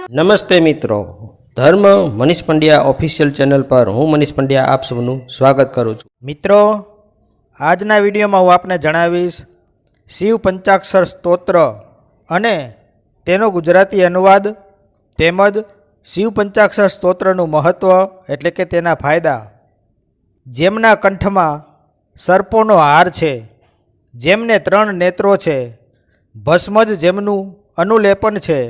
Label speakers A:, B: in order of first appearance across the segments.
A: નમસ્તે મિત્રો, ધર્મ મનીષ પંડ્યા ઓફિશિયલ ચેનલ પર હું મનીષ પંડ્યા આપ સૌનું સ્વાગત કરું છું.
B: મિત્રો, આજના વિડીયોમાં હું આપને જણાવીશ શિવ પંચાક્ષર સ્તોત્ર અને તેનો ગુજરાતી અનુવાદ તેમજ શિવ પંચાક્ષર સ્તોત્રનું મહત્ત્વ એટલે કે તેના ફાયદા. જેમના કંઠમાં સર્પોનો હાર છે, જેમને 3 નેત્રો છે, ભસ્મ જ જેમનું અનુલેપન છે,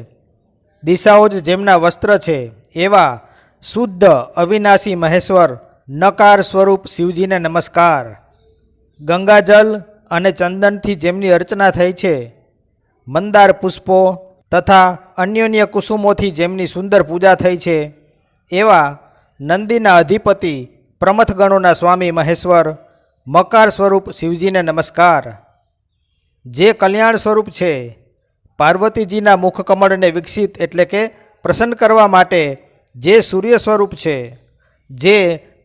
B: દિશાઓ જ જેમના વસ્ત્ર છે, એવા શુદ્ધ અવિનાશી મહેશ્વર નકાર સ્વરૂપ શિવજીને નમસ્કાર. ગંગાજલ અને ચંદનથી જેમની અર્ચના થઈ છે, મંદાર પુષ્પો તથા અન્યોન્ય કુસુમોથી જેમની સુંદર પૂજા થઈ છે, એવા નંદીના અધિપતિ પ્રમથ ગણોના સ્વામી મહેશ્વર મકાર સ્વરૂપ શિવજીને નમસ્કાર. જે કલ્યાણ સ્વરૂપ છે, પાર્વતીજીના મુખકમળને વિકસિત એટલે કે પ્રસન્ન કરવા માટે જે સૂર્ય સ્વરૂપ છે, જે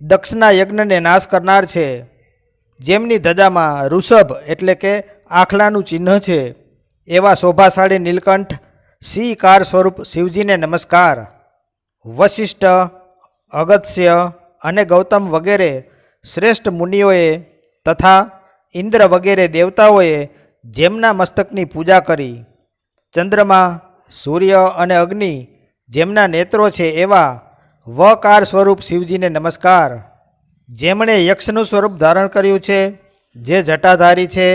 B: દક્ષના યજ્ઞને નાશ કરનાર છે, જેમની ધજામાં ઋષભ એટલે કે આખલાનું ચિહ્ન છે, એવા શોભાશાળી નીલકંઠ સિંહકાર સ્વરૂપ શિવજીને નમસ્કાર. વશિષ્ઠ, અગસ્ત્ય અને ગૌતમ વગેરે શ્રેષ્ઠ મુનિઓએ તથા ઇન્દ્ર વગેરે દેવતાઓએ જેમના મસ્તકની પૂજા કરી, ચંદ્રમા, સૂર્ય અને અગ્નિ જેમના નેત્રો છે, એવા વકાર સ્વરૂપ શિવજીને નમસ્કાર. જેમણે યક્ષનું સ્વરૂપ ધારણ કર્યું છે, જે જટાધારી છે,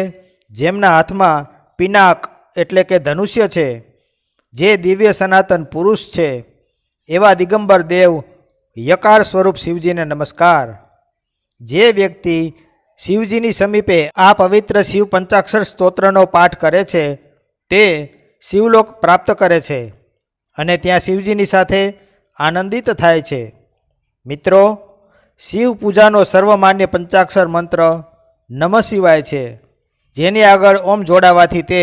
B: જેમના હાથમાં પિનાક એટલે કે ધનુષ્ય છે, જે દિવ્ય સનાતન પુરુષ છે, એવા દિગંબર દેવ યકાર સ્વરૂપ શિવજીને નમસ્કાર. જે વ્યક્તિ શિવજીની સમીપે આ પવિત્ર શિવ પંચાક્ષર સ્તોત્રનો પાઠ કરે છે, તે શિવલોક પ્રાપ્ત કરે છે અને ત્યાં શિવજીની સાથે આનંદિત થાય છે. મિત્રો, શિવ પૂજાનો સર્વમાન્ય પંચાક્ષર મંત્ર નમઃ શિવાય છે, જેની આગળ ઓમ જોડાવાથી તે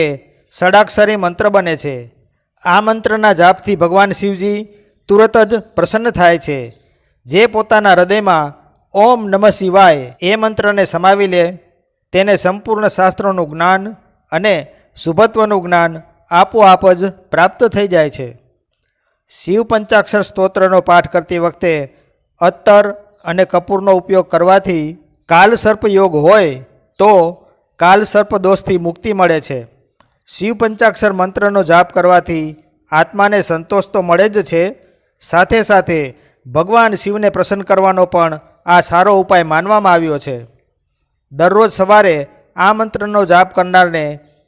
B: ષડાક્ષરી મંત્ર બને છે. આ મંત્રના જાપથી ભગવાન શિવજી તુરત જ પ્રસન્ન થાય છે. જે પોતાના હૃદયમાં ઓમ નમઃ શિવાય એ મંત્રને સમાવી લે, તેને સંપૂર્ણ શાસ્ત્રોનું જ્ઞાન અને શુભત્વનું જ્ઞાન આપોઆપ જ પ્રાપ્ત થઈ જાય છે. શિવ પંચાક્ષર સ્તોત્રનો પાઠ કરતી વખતે અત્તર અને કપૂરનો ઉપયોગ કરવાથી કાલસર્પ યોગ હોય તો કાલસર્પ દોષથી મુક્તિ મળે છે. શિવ પંચાક્ષર મંત્રનો જાપ કરવાથી આત્માને સંતોષ તો મળે જ છે, સાથે સાથે ભગવાન શિવને પ્રસન્ન કરવાનો પણ આ સારો ઉપાય માનવામાં આવ્યો છે. દરરોજ સવારે આ મંત્રનો જાપ કરનારને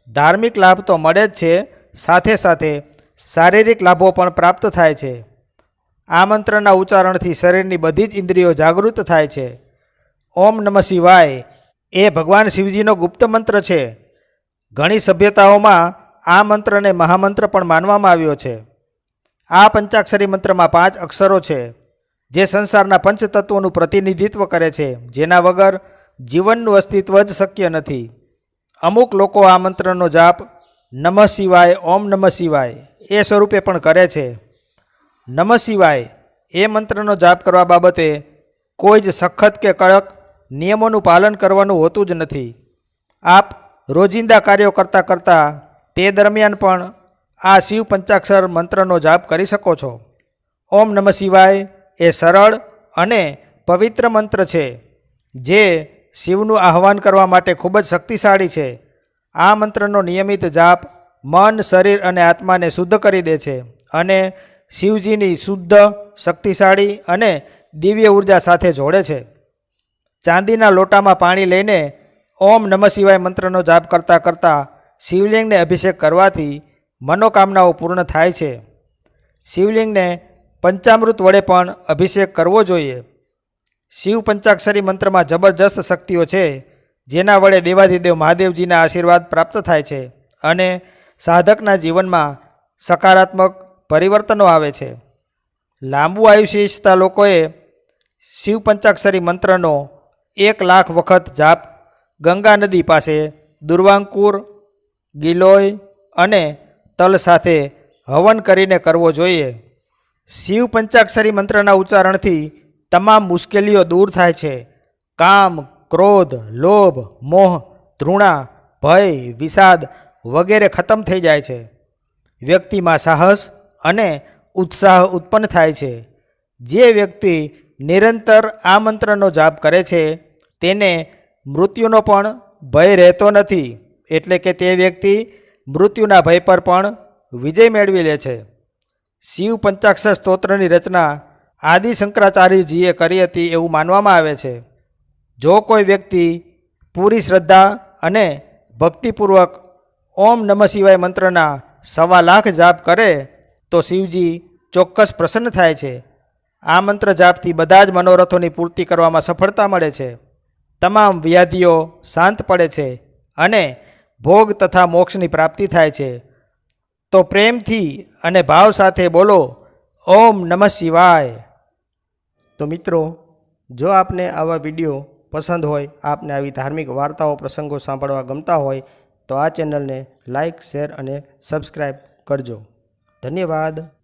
B: ધાર્મિક લાભ તો મળે જ છે, સાથે સાથે શારીરિક લાભો પણ પ્રાપ્ત થાય છે. આ મંત્રના ઉચ્ચારણથી શરીરની બધી જ ઇન્દ્રિયો જાગૃત થાય છે. ઓમ નમઃ શિવાય એ ભગવાન શિવજીનો ગુપ્ત મંત્ર છે. ઘણી સભ્યતાઓમાં આ મંત્રને મહામંત્ર પણ માનવામાં આવ્યો છે. આ પંચાક્ષરી મંત્રમાં 5 અક્ષરો છે, જે સંસારના પંચતત્વોનું પ્રતિનિધિત્વ કરે છે, જેના વગર જીવનનું અસ્તિત્વ જ શક્ય નથી. અમુક લોકો આ મંત્રનો જાપ નમઃ શિવાય, ઓમ નમઃ શિવાય એ સ્વરૂપે પણ કરે છે. નમઃ શિવાય એ મંત્રનો જાપ કરવા બાબતે કોઈ જ સખત કે કડક નિયમોનું પાલન કરવાનું હોતું જ નથી. આપ રોજિંદા કાર્યો કરતાં કરતાં તે દરમિયાન પણ આ શિવ પંચાક્ષર મંત્રનો જાપ કરી શકો છો. ઓમ નમઃ શિવાય એ સરળ અને પવિત્ર મંત્ર છે, જે શિવનું આહ્વાન કરવા માટે ખૂબ જ શક્તિશાળી છે. આ મંત્રનો નિયમિત જાપ મન, શરીર અને આત્માને શુદ્ધ કરી દે છે અને શિવજીની શુદ્ધ, શક્તિશાળી અને દિવ્ય ઉર્જા સાથે જોડે છે. ચાંદીના લોટામાં પાણી લઈને ઓમ નમઃ શિવાય મંત્રનો જાપ કરતાં કરતાં શિવલિંગને અભિષેક કરવાથી મનોકામનાઓ પૂર્ણ થાય છે. શિવલિંગને પંચામૃત વડે પણ અભિષેક કરવો જોઈએ. શિવ પંચાક્ષરી મંત્રમાં જબરજસ્ત શક્તિઓ છે, જેના વડે દેવાધિદેવ મહાદેવજીના આશીર્વાદ પ્રાપ્ત થાય છે અને સાધકના જીવનમાં સકારાત્મક પરિવર્તનો આવે છે. લાંબુ આયુષ્ય ઈચ્છતા લોકોએ શિવ પંચાક્ષરી મંત્રનો 1,00,000 વખત જાપ ગંગા નદી પાસે દુર્વાંકુર, ગિલોય અને તલ સાથે હવન કરીને કરવો જોઈએ. શિવ પંચાક્ષરી મંત્રના ઉચ્ચારણથી તમામ મુશ્કેલીઓ દૂર થાય છે. કામ, ક્રોધ, લોભ, મોહ, ધૃણા, ભય, વિષાદ વગેરે ખતમ થઈ જાય છે. વ્યક્તિમાં સાહસ અને ઉત્સાહ ઉત્પન્ન થાય છે. જે વ્યક્તિ નિરંતર આ મંત્રનો જાપ કરે છે તેને મૃત્યુનો પણ ભય રહેતો નથી, એટલે કે તે વ્યક્તિ મૃત્યુના ભય પર પણ વિજય મેળવી લે છે. શિવ પંચાક્ષર સ્તોત્રની રચના આદિ શંકરાચાર્યજીએ કરી હતી એવું માનવામાં આવે છે. જો કોઈ વ્યક્તિ પૂરી શ્રદ્ધા અને ભક્તિપૂર્વક ઓમ નમઃ શિવાય મંત્રના 1.25 લાખ જાપ કરે તો શિવજી ચોક્કસ પ્રસન્ન થાય છે. આ મંત્ર જાપથી બધા જ મનોરથોની પૂર્તિ કરવામાં સફળતા મળે છે. તમામ વ્યાધિઓ શાંત પડે છે અને ભોગ તથા મોક્ષની પ્રાપ્તિ થાય છે. તો પ્રેમથી અને ભાવ સાથે બોલો ઓમ નમઃ શિવાય.
A: તો મિત્રો, જો આપને આવા વિડીયો પસંદ હોય, આપને આવી ધાર્મિક વાર્તાઓ પ્રસંગો સાંભળવા ગમતા હોય તો આ ચેનલને લાઇક, શેર અને સબસ્ક્રાઈબ કરજો. ધન્યવાદ.